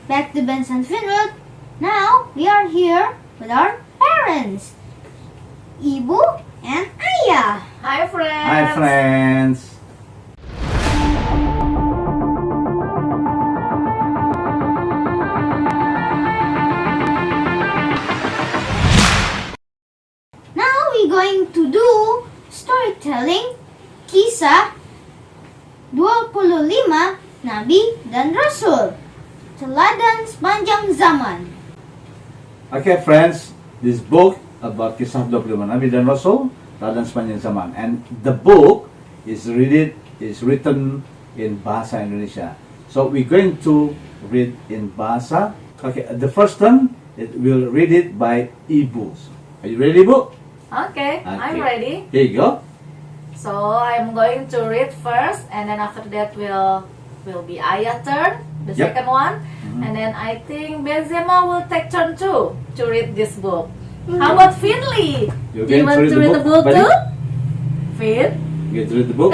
back to Benson Finwood. Now we are here with our parents, Ibu and Ayah. Hi friends! Hi friends! Now we're going to do storytelling kisah 25 Nabi dan Rasul, teladan sepanjang zaman. Okay friends, this book about kisah 25 Nabi dan Rasul, teladan sepanjang zaman. And the book is written in bahasa Indonesia. So we're going to read in bahasa. Okay, the first one, we'll read it by Ibu. Are you ready, Ibu? Okay, I'm ready. Here you go. So I'm going to read first, and then after that will be Ayah turn, the Yep. second one, and then I think Benzema will take turn too to read this book. How about Finley? You're Do you going want to to read the book buddy? too? Fin? You going to read the book?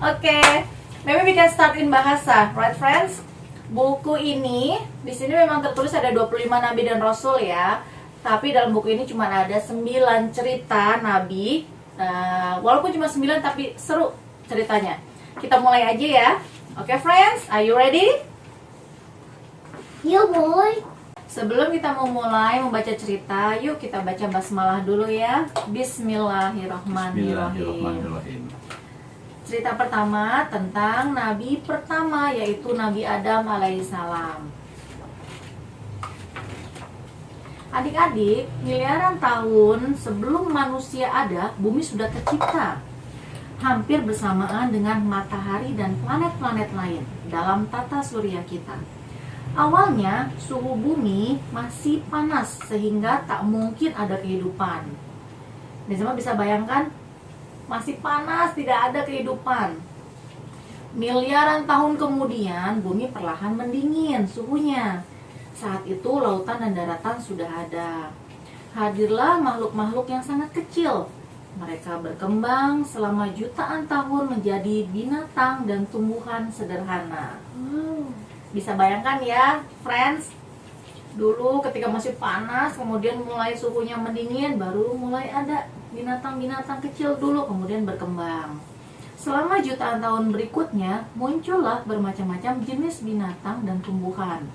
Okay, maybe we can start in bahasa, right friends? Buku ini, di sini memang tertulis ada 25 Nabi dan Rasul ya. Tapi dalam buku ini cuma ada 9 cerita Nabi. Walaupun cuma 9 tapi seru ceritanya. Kita mulai aja ya. Oke friends, are you ready? Yo boy. Sebelum kita mau mulai membaca cerita, yuk kita baca basmalah dulu ya. Bismillahirrahmanirrahim. Bismillahirrahmanirrahim. Cerita pertama tentang Nabi pertama, yaitu Nabi Adam alaihissalam. Adik-adik, miliaran tahun sebelum manusia ada, bumi sudah tercipta. Hampir bersamaan dengan matahari dan planet-planet lain dalam tata surya kita. Awalnya, suhu bumi masih panas sehingga tak mungkin ada kehidupan. Dan semua bisa bayangkan, masih panas, tidak ada kehidupan. Miliaran tahun kemudian, bumi perlahan mendingin suhunya. Saat itu lautan dan daratan sudah ada. Hadirlah makhluk-makhluk yang sangat kecil. Mereka berkembang selama jutaan tahun menjadi binatang dan tumbuhan sederhana. Bisa bayangkan ya, friends. Dulu ketika masih panas, kemudian mulai suhunya mendingin, baru mulai ada binatang-binatang kecil dulu, kemudian berkembang. Selama jutaan tahun berikutnya, muncullah bermacam-macam jenis binatang dan tumbuhan.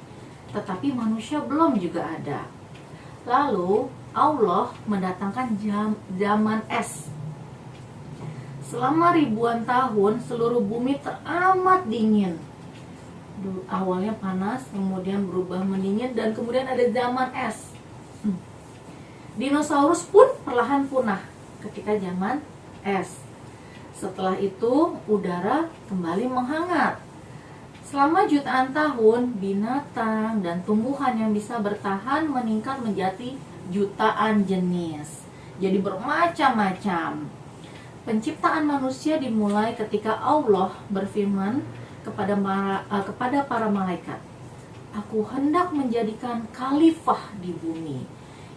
Tetapi manusia belum juga ada. Lalu Allah mendatangkan zaman es. Selama ribuan tahun seluruh bumi teramat dingin. Awalnya panas, kemudian berubah mendingin, dan kemudian ada zaman es. Dinosaurus pun perlahan punah ketika zaman es. Setelah itu udara kembali menghangat. Selama jutaan tahun, binatang dan tumbuhan yang bisa bertahan meningkat menjadi jutaan jenis. Jadi bermacam-macam. Penciptaan manusia dimulai ketika Allah berfirman kepada para malaikat, "Aku hendak menjadikan khalifah di bumi,"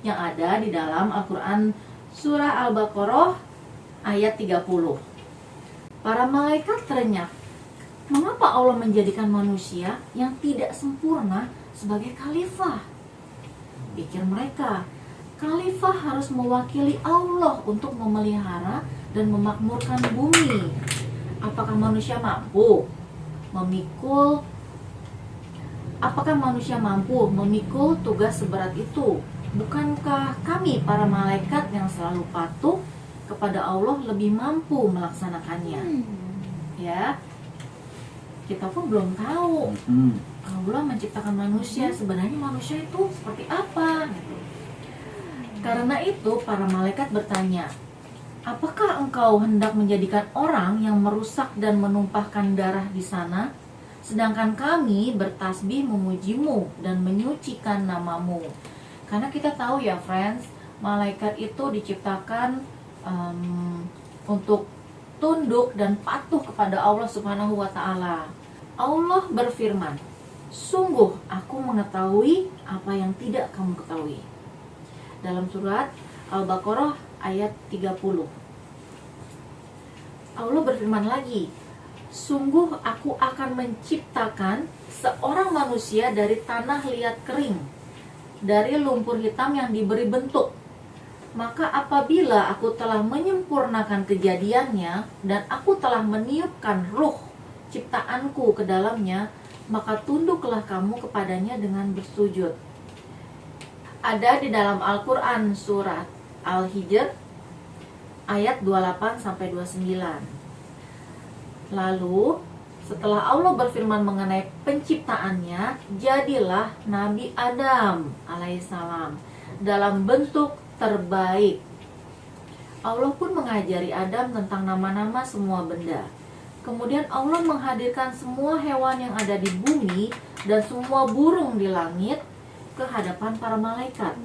yang ada di dalam Al-Quran surah Al-Baqarah ayat 30. Para malaikat terenyah, mengapa Allah menjadikan manusia yang tidak sempurna sebagai khalifah? Pikir mereka, khalifah harus mewakili Allah untuk memelihara dan memakmurkan bumi. Apakah manusia mampu memikul tugas seberat itu? Bukankah kami para malaikat yang selalu patuh kepada Allah lebih mampu melaksanakannya? Ya, kita pun belum tahu. Allah menciptakan manusia, sebenarnya manusia itu seperti apa? Karena itu para malaikat bertanya, "Apakah engkau hendak menjadikan orang yang merusak dan menumpahkan darah di sana? Sedangkan kami bertasbih memujimu dan menyucikan namamu." Karena kita tahu ya friends, malaikat itu diciptakan untuk tunduk dan patuh kepada Allah Subhanahu wa Ta'ala. Allah berfirman, "Sungguh aku mengetahui apa yang tidak kamu ketahui." Dalam surat Al-Baqarah ayat 30. Allah berfirman lagi, Sungguh aku akan menciptakan seorang manusia dari tanah liat kering, dari lumpur hitam yang diberi bentuk. Maka apabila aku telah menyempurnakan kejadiannya dan aku telah meniupkan ruh ciptaanku ke dalamnya, maka tunduklah kamu kepadanya dengan bersujud. Ada di dalam Al-Quran surat Al-Hijr ayat 28-29. Lalu setelah Allah berfirman mengenai penciptaannya, jadilah Nabi Adam alaihissalam dalam bentuk terbaik. Allah pun mengajari Adam tentang nama-nama semua benda. Kemudian Allah menghadirkan semua hewan yang ada di bumi dan semua burung di langit ke hadapan para malaikat.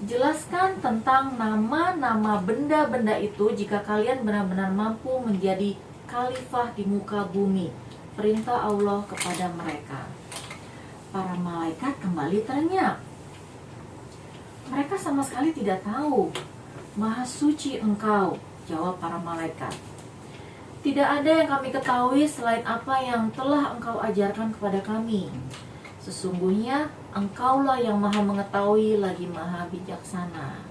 Jelaskan tentang nama-nama benda-benda itu jika kalian benar-benar mampu menjadi khalifah di muka bumi. Perintah Allah kepada mereka. Para malaikat kembali terenyah. Mereka sama sekali tidak tahu. Maha suci Engkau, jawab para malaikat. Tidak ada yang kami ketahui selain apa yang telah Engkau ajarkan kepada kami. Sesungguhnya Engkaulah yang maha mengetahui lagi maha bijaksana.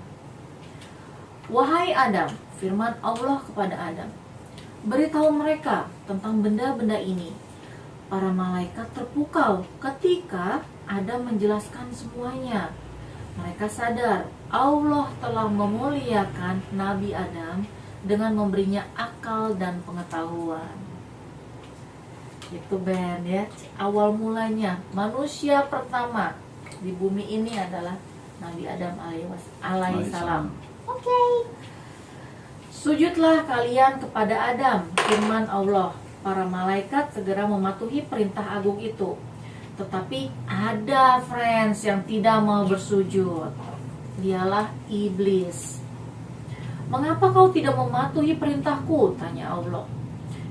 Wahai Adam, firman Allah kepada Adam, beritahu mereka tentang benda-benda ini. Para malaikat terpukau ketika Adam menjelaskan semuanya. Mereka sadar Allah telah memuliakan Nabi Adam dengan memberinya akal dan pengetahuan. Itu Ben ya, awal mulanya manusia pertama di bumi ini adalah Nabi Adam alaihissalam. Oke. Sujudlah kalian kepada Adam, firman Allah. Para malaikat segera mematuhi perintah agung itu. Tetapi ada friends yang tidak mau bersujud. Dialah iblis. Mengapa kau tidak mematuhi perintahku? Tanya Allah.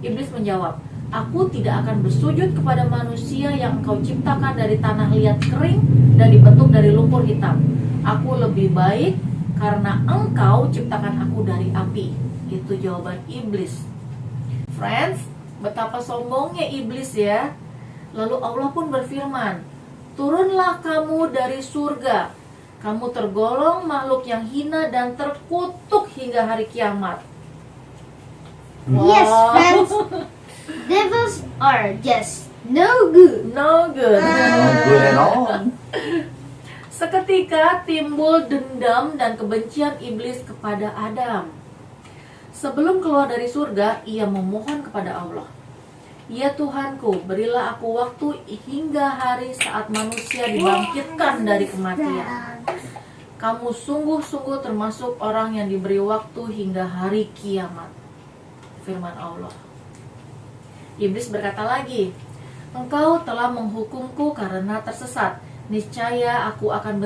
Iblis menjawab, aku tidak akan bersujud kepada manusia yang engkau ciptakan dari tanah liat kering dan dibentuk dari lumpur hitam. Aku lebih baik karena engkau ciptakan aku dari api. Itu jawaban iblis. Friends, betapa sombongnya iblis ya. Lalu Allah pun berfirman, turunlah kamu dari surga. Kamu tergolong makhluk yang hina dan terkutuk hingga hari kiamat. Yes, friends. Devils are just no good. No good. Not good at all. Seketika timbul dendam dan kebencian iblis kepada Adam. Sebelum keluar dari surga, ia memohon kepada Allah, ya Tuhanku, berilah aku waktu hingga hari saat manusia dibangkitkan dari kematian. Kamu sungguh-sungguh termasuk orang yang diberi waktu hingga hari kiamat. Firman Allah. Iblis berkata lagi, engkau telah menghukumku karena tersesat. Niscaya aku akan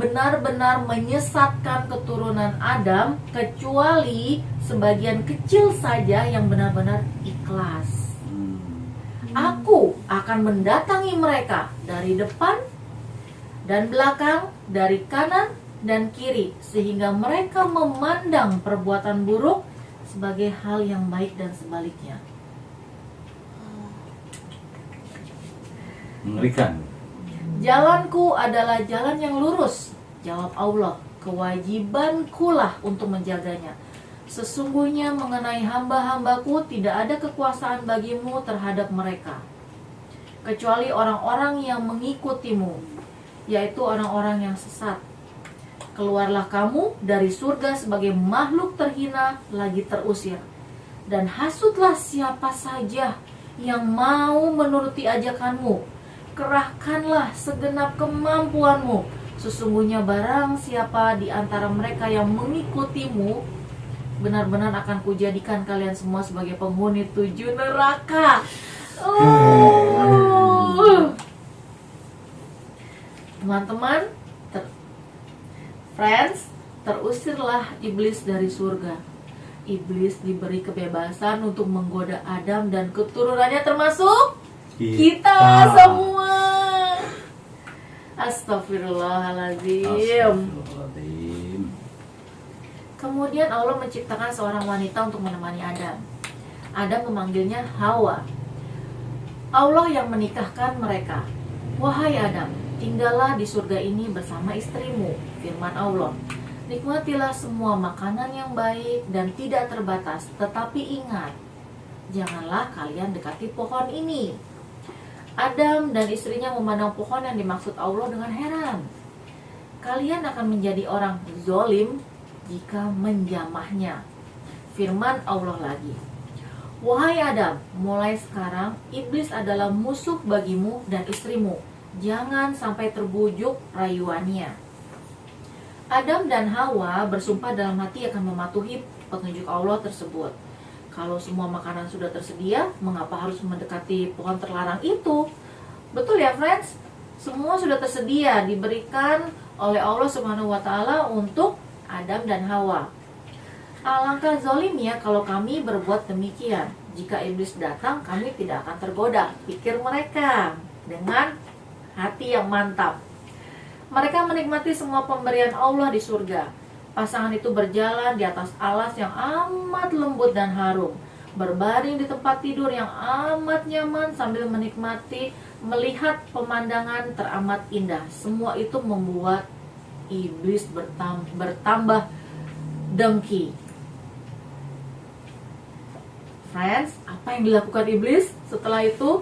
benar-benar menyesatkan keturunan Adam, kecuali sebagian kecil saja yang benar-benar ikhlas. Aku akan mendatangi mereka dari depan dan belakang, dari kanan dan kiri, sehingga mereka memandang perbuatan buruk sebagai hal yang baik dan sebaliknya. Mengerikan. Jalanku adalah jalan yang lurus, jawab Allah. Kewajibankulah untuk menjaganya. Sesungguhnya mengenai hamba-hambaku tidak ada kekuasaan bagimu terhadap mereka, kecuali orang-orang yang mengikutimu, yaitu orang-orang yang sesat. Keluarlah kamu dari surga sebagai makhluk terhina lagi terusir, dan hasutlah siapa saja yang mau menuruti ajakanmu. Kerahkanlah segenap kemampuanmu. Sesungguhnya barang siapa di antara mereka yang mengikutimu, benar-benar akan kujadikan kalian semua sebagai penghuni 7 neraka. Teman-teman, friends, terusirlah iblis dari surga. Iblis diberi kebebasan untuk menggoda Adam dan keturunannya, termasuk kita semua. Astagfirullahaladzim. Kemudian Allah menciptakan seorang wanita untuk menemani Adam. Adam memanggilnya Hawa. Allah yang menikahkan mereka. Wahai Adam, tinggallah di surga ini bersama istrimu, firman Allah. Nikmatilah semua makanan yang baik dan tidak terbatas, tetapi ingat, janganlah kalian dekati pohon ini. Adam dan istrinya memandang pohon yang dimaksud Allah dengan heran. Kalian akan menjadi orang zolim jika menjamahnya. Firman Allah lagi. Wahai Adam, mulai sekarang iblis adalah musuh bagimu dan istrimu. Jangan sampai terbujuk rayuannya. Adam dan Hawa bersumpah dalam hati akan mematuhi petunjuk Allah tersebut. Kalau semua makanan sudah tersedia, mengapa harus mendekati pohon terlarang itu? Betul ya, friends? Semua sudah tersedia, diberikan oleh Allah Subhanahu wa Ta'ala untuk Adam dan Hawa. Alangkah zolimnya kalau kami berbuat demikian. Jika iblis datang, kami tidak akan tergoda, pikir mereka dengan hati yang mantap. Mereka menikmati semua pemberian Allah di surga. Pasangan itu berjalan di atas alas yang amat lembut dan harum, berbaring di tempat tidur yang amat nyaman sambil menikmati melihat pemandangan teramat indah. Semua itu membuat iblis bertambah dengki. Friends, apa yang dilakukan iblis setelah itu?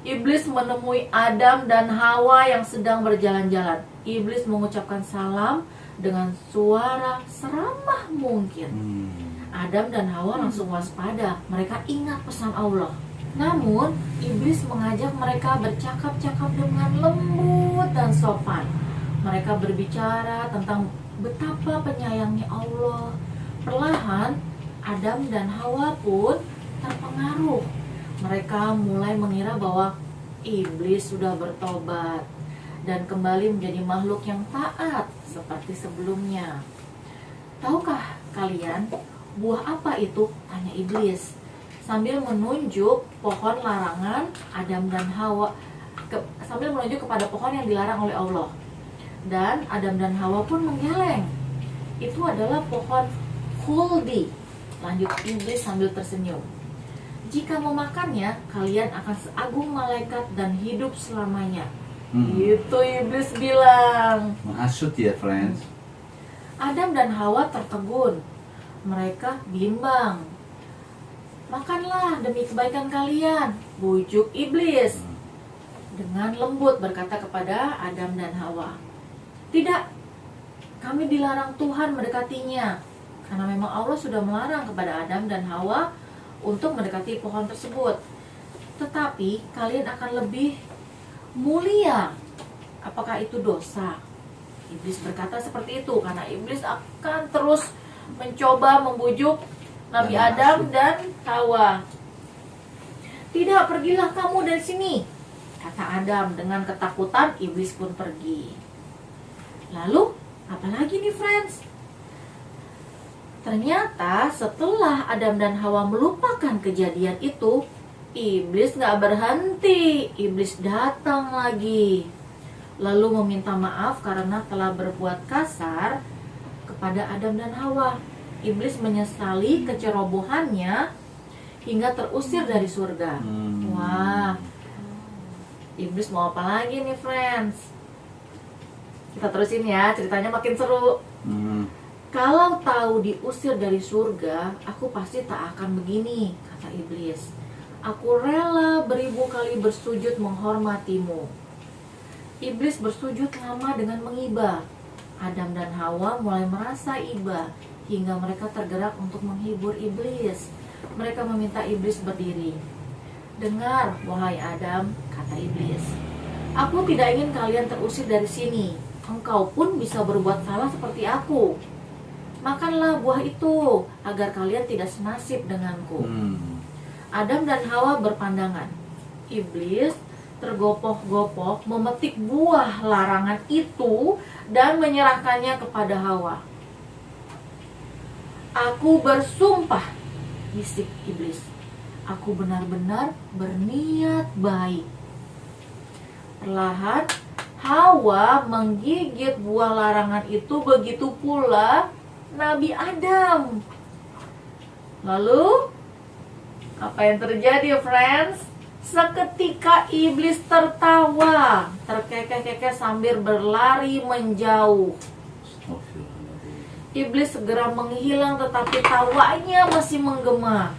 Iblis menemui Adam dan Hawa yang sedang berjalan-jalan. Iblis mengucapkan salam dengan suara seramah mungkin. Adam dan Hawa langsung waspada. Mereka ingat pesan Allah. Namun, iblis mengajak mereka bercakap-cakap dengan lembut dan sopan. Mereka berbicara tentang betapa penyayangnya Allah. Perlahan, Adam dan Hawa pun terpengaruh. Mereka mulai mengira bahwa iblis sudah bertobat dan kembali menjadi makhluk yang taat seperti sebelumnya. Tahukah kalian buah apa itu? Tanya iblis sambil menunjuk pohon larangan Adam dan Hawa, sambil menunjuk kepada pohon yang dilarang oleh Allah. Dan Adam dan Hawa pun menggeleng. Itu adalah pohon khuldi. Lanjut iblis sambil tersenyum. Jika memakannya, kalian akan seagung malaikat dan hidup selamanya. Itu iblis bilang. Menghasut ya, friends. Adam dan Hawa tertegun. Mereka bimbang. Makanlah demi kebaikan kalian, bujuk iblis. Dengan lembut berkata kepada Adam dan Hawa. Tidak, kami dilarang Tuhan mendekatinya. Karena memang Allah sudah melarang kepada Adam dan Hawa untuk mendekati pohon tersebut. Tetapi kalian akan lebih mulia. Apakah itu dosa? Iblis berkata seperti itu karena iblis akan terus mencoba membujuk Nabi Adam dan Hawa. Tidak, pergilah kamu dari sini, kata Adam. Dengan ketakutan iblis pun pergi. Lalu apalagi nih, friends? Ternyata setelah Adam dan Hawa melupakan kejadian itu, iblis gak berhenti. Iblis datang lagi, lalu meminta maaf karena telah berbuat kasar kepada Adam dan Hawa. Iblis menyesali kecerobohannya hingga terusir dari surga. Wah, iblis mau apa lagi nih, friends? Kita terusin ya, ceritanya makin seru. Kalau tahu diusir dari surga, aku pasti tak akan begini, kata iblis. Aku rela beribu kali bersujud menghormatimu. Iblis bersujud lama dengan mengiba. Adam dan Hawa mulai merasa iba hingga mereka tergerak untuk menghibur iblis. Mereka meminta iblis berdiri. Dengar, wahai Adam, kata iblis. Aku tidak ingin kalian terusir dari sini. Engkau pun bisa berbuat salah seperti aku. Makanlah buah itu agar kalian tidak senasib denganku. Adam dan Hawa berpandangan. Iblis tergopoh-gopoh memetik buah larangan itu dan menyerahkannya kepada Hawa. Aku bersumpah, bisik iblis. Aku benar-benar berniat baik. Perlahan Hawa menggigit buah larangan itu, begitu pula Nabi Adam. Lalu apa yang terjadi, friends? Seketika iblis tertawa, terkekeh-kekeh sambil berlari menjauh. Iblis segera menghilang, tetapi tawanya masih menggema.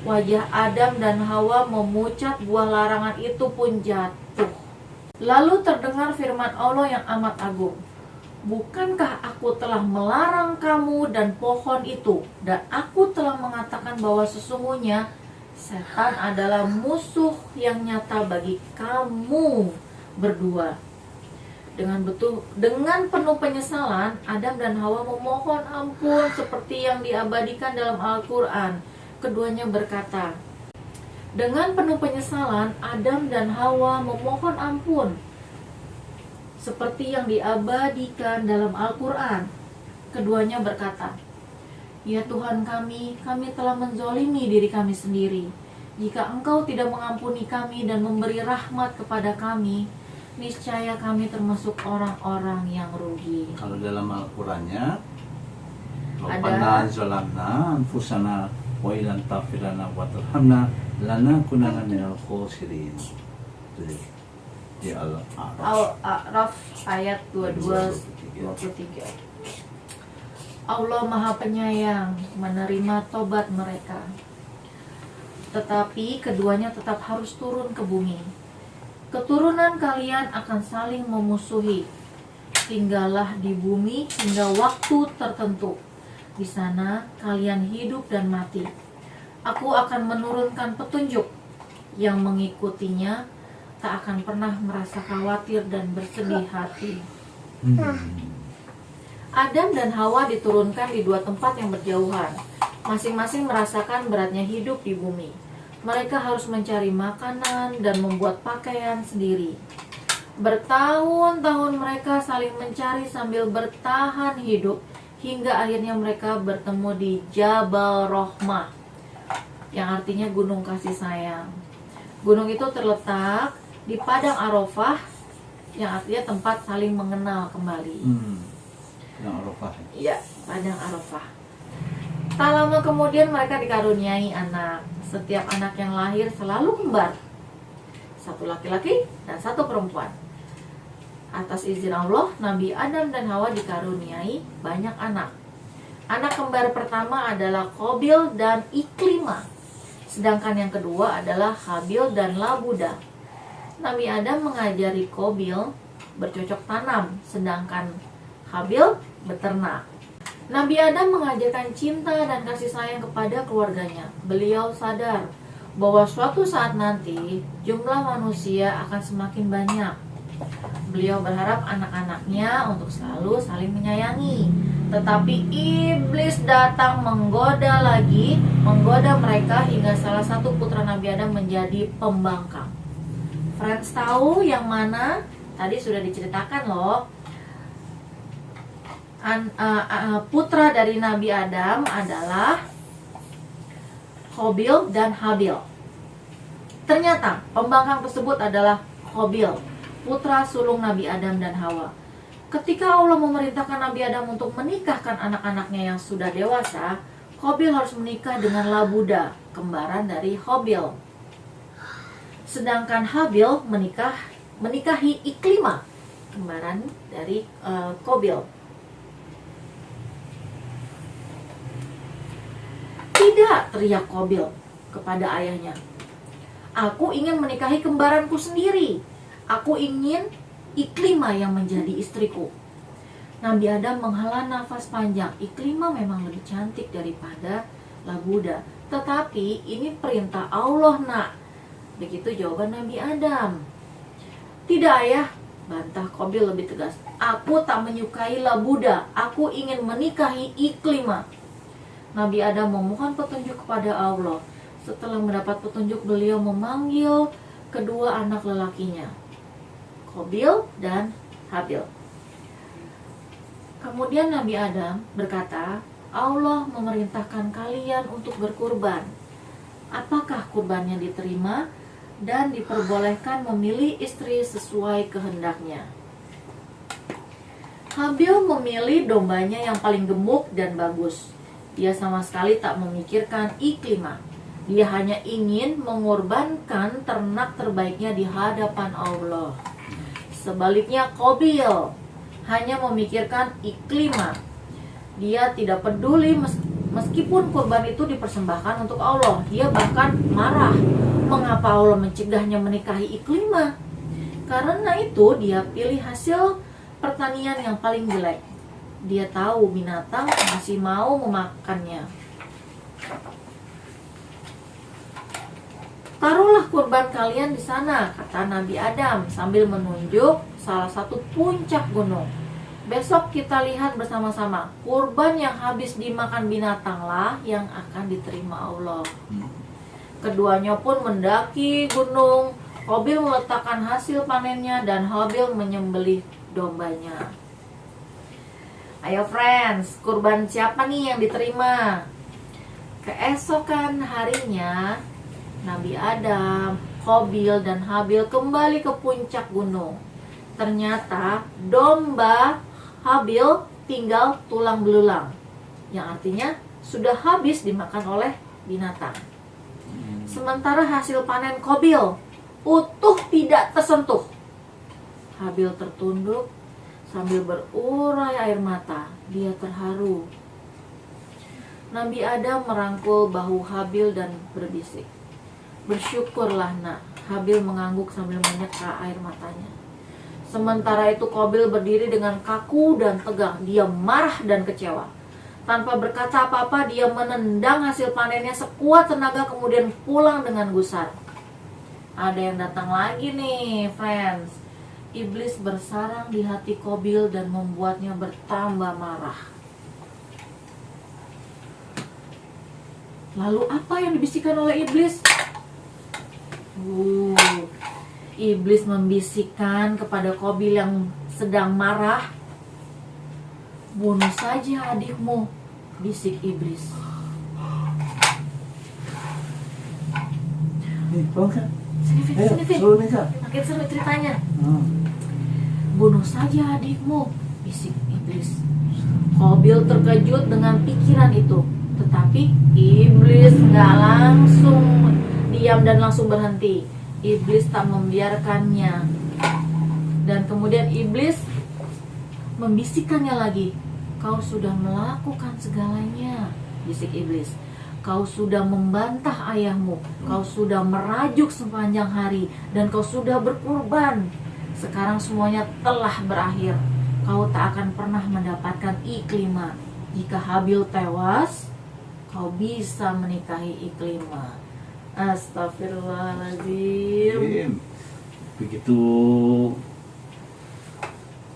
Wajah Adam dan Hawa memucat, buah larangan itu pun jatuh. Lalu terdengar firman Allah yang amat agung. Bukankah aku telah melarang kamu dan pohon itu, dan aku telah mengatakan bahwa sesungguhnya setan adalah musuh yang nyata bagi kamu berdua. Dengan penuh penyesalan, Adam dan Hawa memohon ampun seperti yang diabadikan dalam Al-Quran. Keduanya berkata, dengan penuh penyesalan, Adam dan Hawa memohon ampun seperti yang diabadikan dalam Al-Quran. Keduanya berkata, ya Tuhan kami telah menzolimi diri kami sendiri. Jika Engkau tidak mengampuni kami dan memberi rahmat kepada kami, niscaya kami termasuk orang-orang yang rugi. Kalau dalam Al-Qurannya, Ada. Rabbana zalamna anfusana wa ilan tafirana wa tarhamna lanakunanna minal khosirin. Di Al-A'raf. Al-A'raf ayat 22-23. Allah Maha Penyayang, menerima tobat mereka. Tetapi keduanya tetap harus turun ke bumi. Keturunan kalian akan saling memusuhi. Tinggallah di bumi hingga waktu tertentu. Di sana kalian hidup dan mati. Aku akan menurunkan petunjuk. Yang mengikutinya tak akan pernah merasa khawatir dan bersedih hati. Adam dan Hawa diturunkan di dua tempat yang berjauhan. Masing-masing merasakan beratnya hidup di bumi. Mereka harus mencari makanan dan membuat pakaian sendiri. Bertahun-tahun mereka saling mencari sambil bertahan hidup, hingga akhirnya mereka bertemu di Jabal Rohmah, yang artinya gunung kasih sayang. Gunung itu terletak di padang Arafah, yang artinya tempat saling mengenal kembali. Yang Arafah. Iya, padang Arafah. Tak lama kemudian mereka dikaruniai anak. Setiap anak yang lahir selalu kembar, satu laki-laki dan satu perempuan. Atas izin Allah, Nabi Adam dan Hawa dikaruniai banyak anak. Anak kembar pertama adalah Qabil dan Iklimah, sedangkan yang kedua adalah Habil dan Labuda. Nabi Adam mengajari Qabil bercocok tanam, sedangkan Habil beternak. Nabi Adam mengajarkan cinta dan kasih sayang kepada keluarganya. Beliau sadar bahwa suatu saat nanti jumlah manusia akan semakin banyak. Beliau berharap anak-anaknya untuk selalu saling menyayangi. Tetapi iblis datang menggoda mereka hingga salah satu putra Nabi Adam menjadi pembangkang. Friends tahu yang mana? Tadi sudah diceritakan loh. Putra dari Nabi Adam adalah Qabil dan Habil. Ternyata pembangkang tersebut adalah Qabil, putra sulung Nabi Adam dan Hawa. Ketika Allah memerintahkan Nabi Adam untuk menikahkan anak-anaknya yang sudah dewasa, Qabil harus menikah dengan Labuda, kembaran dari Habil. Sedangkan Habil menikahi Iklimah, kembaran dari Qabil. Tidak, teriak Qabil kepada ayahnya. Aku ingin menikahi kembaranku sendiri. Aku ingin Iklimah yang menjadi istriku. Nabi Adam menghela nafas panjang. Iklimah memang lebih cantik daripada Labuda. Tetapi ini perintah Allah, nak. Begitu jawaban Nabi Adam. Tidak, ayah, bantah Qabil lebih tegas. Aku tak menyukai Labuda. Aku ingin menikahi Iklimah. Nabi Adam memohon petunjuk kepada Allah. Setelah mendapat petunjuk, beliau memanggil kedua anak lelakinya, Qabil dan Habil. Kemudian Nabi Adam berkata, Allah memerintahkan kalian untuk berkurban. Apakah kurbannya diterima dan diperbolehkan memilih istri sesuai kehendaknya? Habil memilih dombanya yang paling gemuk dan bagus. Dia sama sekali tak memikirkan Iklimah. Dia hanya ingin mengorbankan ternak terbaiknya di hadapan Allah. Sebaliknya Qabil hanya memikirkan Iklimah. Dia tidak peduli meskipun kurban itu dipersembahkan untuk Allah. Dia bahkan marah mengapa Allah mencegahnya menikahi Iklimah. Karena itu dia pilih hasil pertanian yang paling jelek. Dia tahu binatang masih mau memakannya. Taruhlah kurban kalian di sana, kata Nabi Adam sambil menunjuk salah satu puncak gunung. Besok kita lihat bersama-sama. Kurban yang habis dimakan binatanglah yang akan diterima Allah. Keduanya pun mendaki gunung. Qabil meletakkan hasil panennya dan Habil menyembelih dombanya. Ayo friends, kurban siapa nih yang diterima? Keesokan harinya, Nabi Adam, Qabil, dan Habil kembali ke puncak gunung. Ternyata domba Habil tinggal tulang belulang, yang artinya sudah habis dimakan oleh binatang. Sementara hasil panen Qabil utuh tidak tersentuh. Habil tertunduk sambil berurai air mata. Dia terharu. Nabi Adam merangkul bahu Habil dan berbisik, "Bersyukurlah nak." Habil mengangguk sambil menyeka air matanya. Sementara itu Qabil berdiri dengan kaku dan tegang. Dia marah dan kecewa. Tanpa berkata apa-apa, dia menendang hasil panennya sekuat tenaga kemudian pulang dengan gusar. Ada yang datang lagi nih, friends. Iblis bersarang di hati Qabil dan membuatnya bertambah marah. Lalu apa yang dibisikkan oleh iblis? Iblis membisikkan kepada Qabil yang sedang marah, "Bunuh saja adikmu," bisik iblis. Nih, tolong kan? Sini, Fit. Suruh nih, Kak. Makin seru ceritanya. "Bunuh saja adikmu," bisik iblis. Qabil terkejut dengan pikiran itu. Tetapi iblis nggak langsung diam dan langsung berhenti. Iblis tak membiarkannya. Dan kemudian iblis membisikkannya lagi. "Kau sudah melakukan segalanya," bisik iblis. "Kau sudah membantah ayahmu, kau sudah merajuk sepanjang hari, dan kau sudah berkurban. Sekarang semuanya telah berakhir. Kau tak akan pernah mendapatkan Iklimah. Jika Habil tewas, kau bisa menikahi Iklimah." Astagfirullahaladzim. Begitu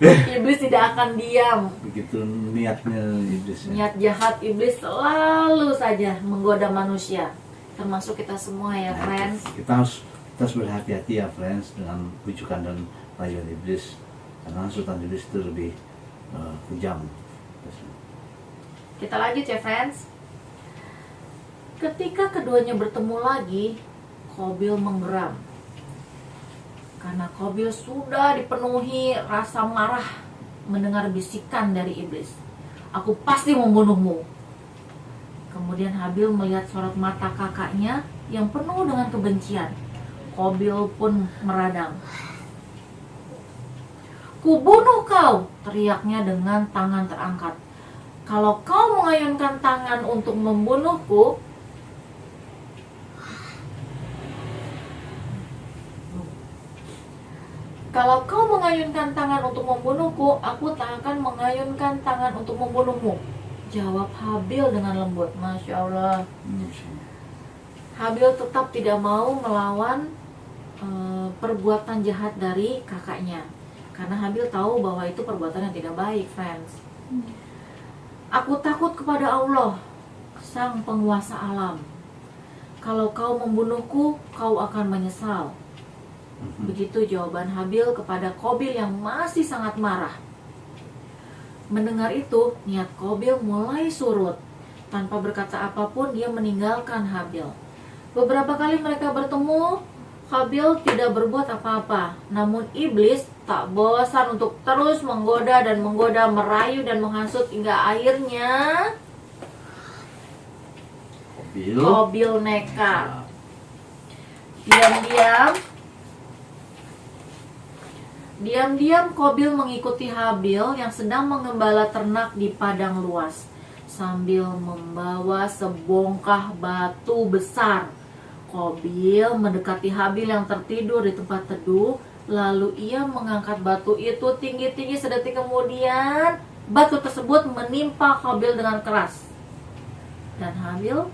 Iblis tidak akan diam. begitu niatnya iblis. Niat jahat iblis selalu saja menggoda manusia, termasuk kita semua ya, friends. Kita harus berhati-hati ya, friends, dengan bujukan dan rayuan iblis, karena sultan iblis itu lebih kejam. Kita lanjut ya, friends. Ketika keduanya bertemu lagi, Qabil menggeram. Karena Qabil sudah dipenuhi rasa marah mendengar bisikan dari iblis. "Aku pasti membunuhmu." Kemudian Habil melihat sorot mata kakaknya yang penuh dengan kebencian. Qabil pun meradang. "Kubunuh kau!" teriaknya dengan tangan terangkat. "Kalau kau mengayunkan tangan untuk membunuhku, aku tak akan mengayunkan tangan untuk membunuhmu," jawab Habil dengan lembut. Masya Allah. Habil tetap tidak mau melawan perbuatan jahat dari kakaknya, karena Habil tahu bahwa itu perbuatan yang tidak baik, friends. "Aku takut kepada Allah, Sang Penguasa alam. Kalau kau membunuhku, kau akan menyesal." Begitu jawaban Habil kepada Qabil yang masih sangat marah. Mendengar itu, niat Qabil mulai surut. Tanpa berkata apapun, dia meninggalkan Habil. Beberapa kali mereka bertemu, Habil tidak berbuat apa-apa, namun iblis tak bosan untuk terus menggoda dan menggoda, merayu dan menghasut hingga akhirnya Qabil nekat. Diam-diam Qabil mengikuti Habil yang sedang mengembala ternak di padang luas sambil membawa sebongkah batu besar. Qabil mendekati Habil yang tertidur di tempat teduh, lalu ia mengangkat batu itu tinggi-tinggi. Sedetik kemudian batu tersebut menimpa Qabil dengan keras dan Habil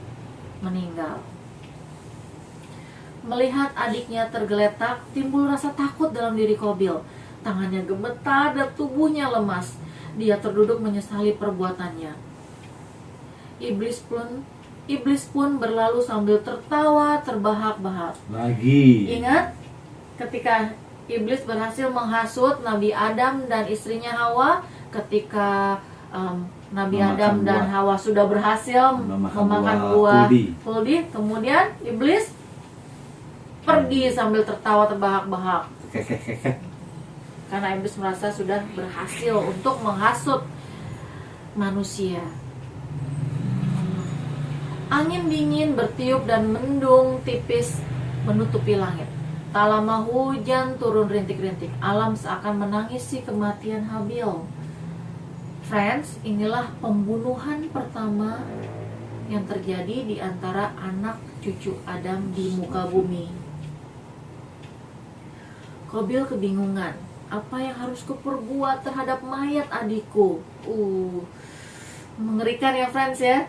meninggal. Melihat adiknya tergeletak, timbul rasa takut dalam diri Qabil. Tangannya gemetar dan tubuhnya lemas. Dia terduduk menyesali perbuatannya. Iblis pun berlalu sambil tertawa terbahak-bahak. Lagi. Ingat ketika iblis berhasil menghasut Nabi Adam dan istrinya Hawa, ketika Nabi Memakan Adam dan buah. Hawa sudah berhasil memakan buah kuldi, kemudian iblis pergi sambil tertawa terbahak-bahak karena iblis merasa sudah berhasil untuk menghasut manusia. Angin dingin bertiup dan mendung tipis menutupi langit. Tak lama hujan turun rintik-rintik. Alam seakan menangisi kematian Habil. Friends, inilah pembunuhan pertama yang terjadi di antara anak cucu Adam di muka bumi. Qabil kebingungan. Apa yang harus kuperbuat terhadap mayat adikku? Mengerikan ya friends ya.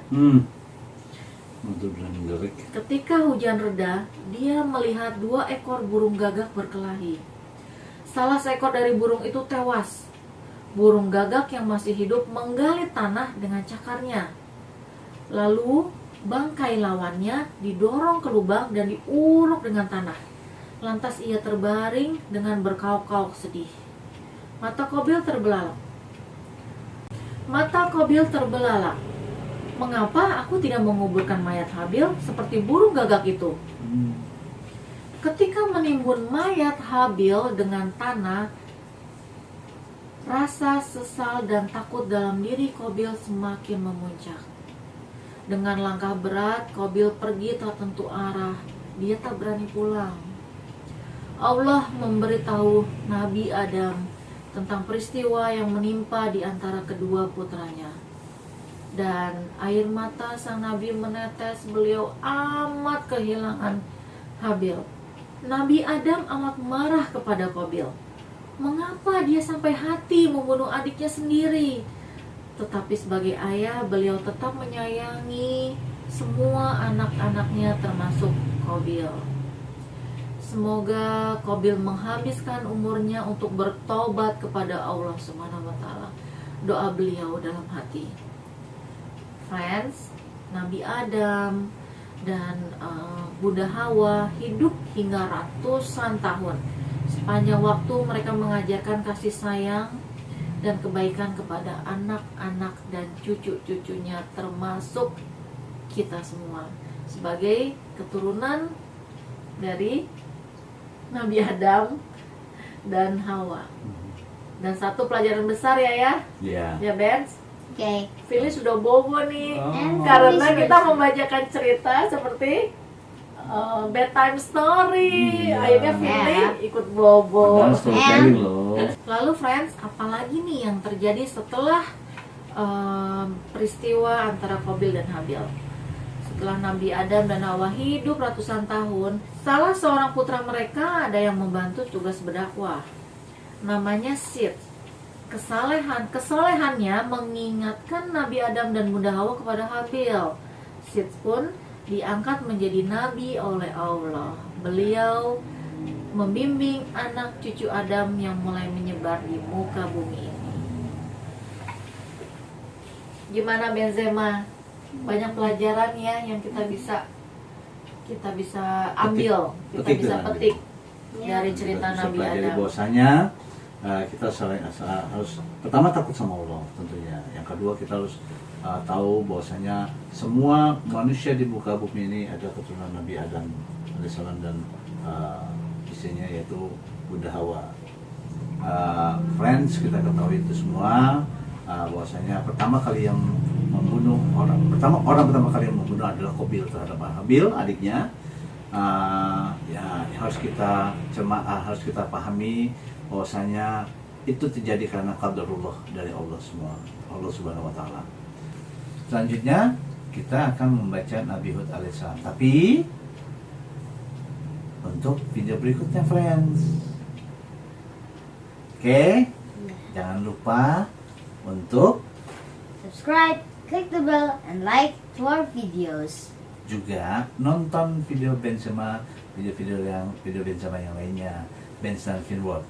Ketika hujan reda, dia melihat 2 ekor burung gagak berkelahi. Salah seekor dari burung itu tewas. Burung gagak yang masih hidup menggali tanah dengan cakarnya. Lalu bangkai lawannya didorong ke lubang dan diuruk dengan tanah. Lantas ia terbaring dengan berkauk-kauk sedih. Mata Qabil terbelalak. Mengapa aku tidak menguburkan mayat Habil seperti burung gagak itu? Ketika menimbun mayat Habil dengan tanah, rasa sesal dan takut dalam diri Qabil semakin memuncak. Dengan langkah berat, Qabil pergi tak tentu arah. Dia tak berani pulang. Allah memberitahu Nabi Adam tentang peristiwa yang menimpa di antara kedua putranya. Dan air mata sang nabi menetes. Beliau amat kehilangan Habil. Nabi Adam amat marah kepada Qabil. Mengapa dia sampai hati membunuh adiknya sendiri? Tetapi sebagai ayah, beliau tetap menyayangi semua anak-anaknya termasuk Qabil. Semoga Qabil menghabiskan umurnya untuk bertobat kepada Allah SWT. Doa beliau dalam hati. Friends, Nabi Adam dan Bunda Hawa hidup hingga ratusan tahun. Sepanjang waktu mereka mengajarkan kasih sayang dan kebaikan kepada anak-anak dan cucu-cucunya, termasuk kita semua sebagai keturunan dari Nabi Adam dan Hawa. Dan satu pelajaran besar ya Benz. Okay. Phyllis sudah bobo nih, And karena Phyllis kita was- membacakan cerita seperti bedtime story. Iya. Akhirnya Phyllis Yeah. ikut bobo. Padahal storytelling loh. Lalu friends, apalagi nih yang terjadi setelah peristiwa antara Qabil dan Habil? Setelah Nabi Adam dan Hawa hidup ratusan tahun, salah seorang putra mereka ada yang membantu tugas berdakwah. Namanya Seth. Kesalehannya mengingatkan Nabi Adam dan Bunda Hawa kepada Habil. Seth pun diangkat menjadi nabi oleh Allah. Beliau membimbing anak cucu Adam yang mulai menyebar di muka bumi ini. Gimana Benzema? Banyak pelajaran ya yang kita bisa ambil, kita Petik bisa dengan petik Ya. dari cerita Kita bisa Nabi pelajari Adam. bahwasanya kita harus pertama takut sama Allah tentunya. Yang kedua kita harus tahu bahwasanya semua manusia di muka bumi ini adalah keturunan Nabi Adam alaihissalam dan istrinya yaitu Bunda Hawa. Friends, kita ketahui itu semua bahwasanya pertama kali yang membunuh orang pertama kali yang membunuh adalah Qabil terhadap Habil adiknya. Ya harus kita harus kita pahami bahwasanya itu terjadi karena qadarullah dari Allah semua, Allah Subhanahu wa taala. Selanjutnya kita akan membaca Nabi Hud alaihissalam, tapi untuk video berikutnya, friends. Oke? Jangan lupa untuk Subscribe, click the bell, and like to our videos. juga nonton video Benzema yang lainnya, Benz dan Finworld.